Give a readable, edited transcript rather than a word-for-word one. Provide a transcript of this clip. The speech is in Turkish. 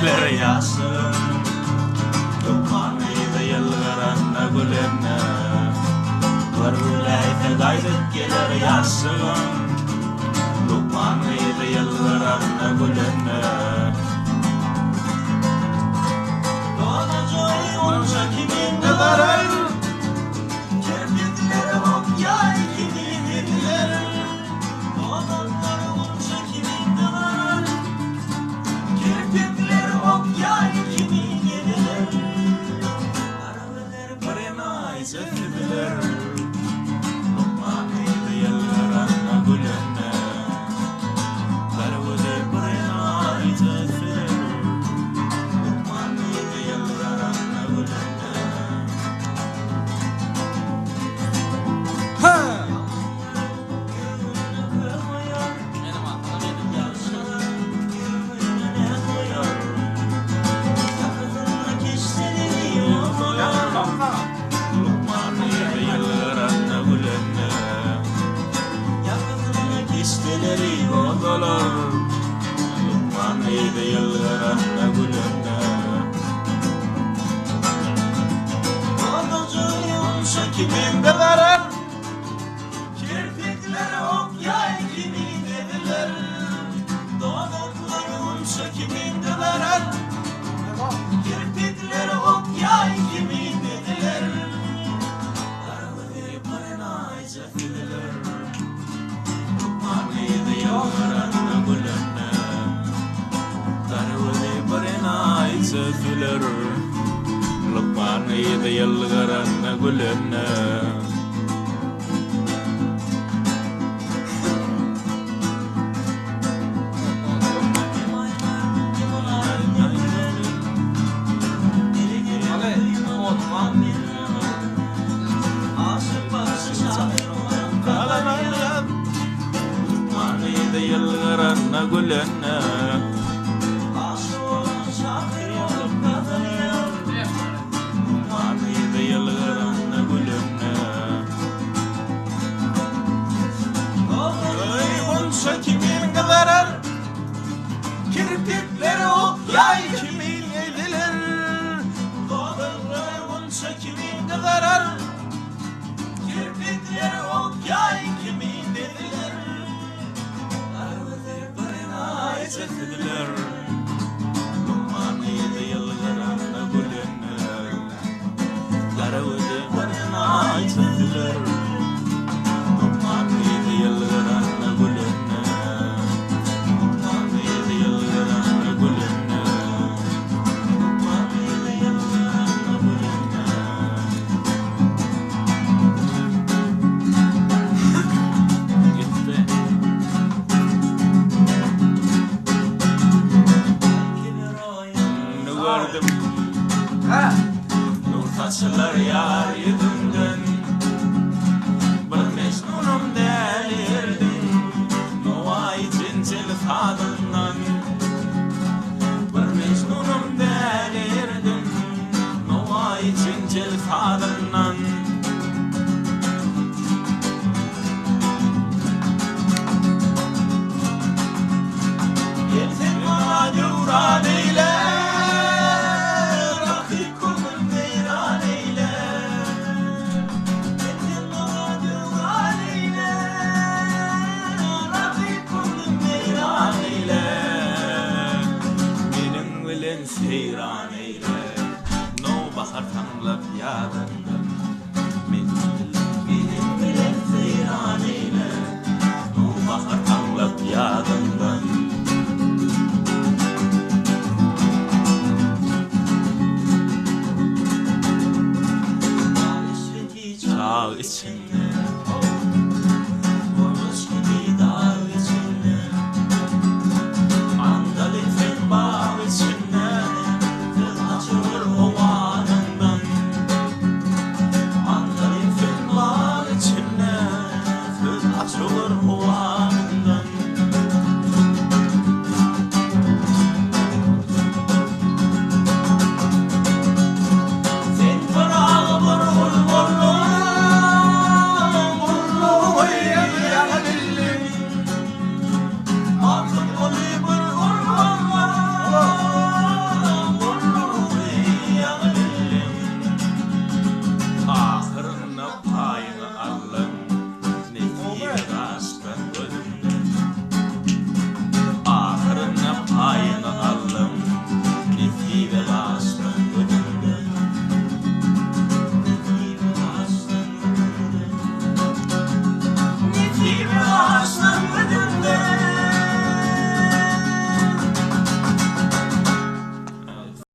keşkeler yaşım Lokmanıydı yılgıranna gülenne Varuleyte gaydık gelir yaşım Lokmanıydı yılgıranna gülenne Doğada joy onca kimin kadar Kirpikleri ok yay kimin dediler Doğadanları onca kimin kadar Kirpikleri ok yay kimin dediler Arabeler parenay zefliler Lokmanıydı yılgıranna gülenne Arabeler parenay zefliler Lokmanıydı yılgıranna gülenne İsteleri odalar Lokmanıydı yılgıranna gülenne Odaca yonsa kimin beberer Kirpikleri ok yay kimin dediler Doğdakları yonsa kimin beberer Kirpikleri ok yay kimin dediler Arabeleri parenay zefliler Lokmanıydı yılgıranna gülenne Darveli parenay zefliler Lokmanıydı yılgıranna gülenne Lokmanıydı yılgıranna gülenne Lokmanıydı yılgıranna gülenne Oy onsa kimin kızarar Kirpikleri ok yay kimin yediler Doğdakları onsa kimin kızarar Kirpikleri ok yay kimin dediler Arabeler parenay zefliler Lokmanıydı yılgıranna gülenne Arabeler parenay zefliler Lokmanıydı yılgıranna gülenne Lokmanıydı yılgıranna gülenne Lokmanıydı yılgıranna gülenne Gitti Ne gördüm Nur taşlar yar yüzünden Bir mecnunum delirdim Novay cincil kadından Bir mecnunum delirdim Novay cincil kadından Geldim bana devran eyle Rakip kulum veyran eyle Geldim bana devran eyle Rakip kulum veyran eyle Benim bilen seyran eyle No bahar tanlap yadan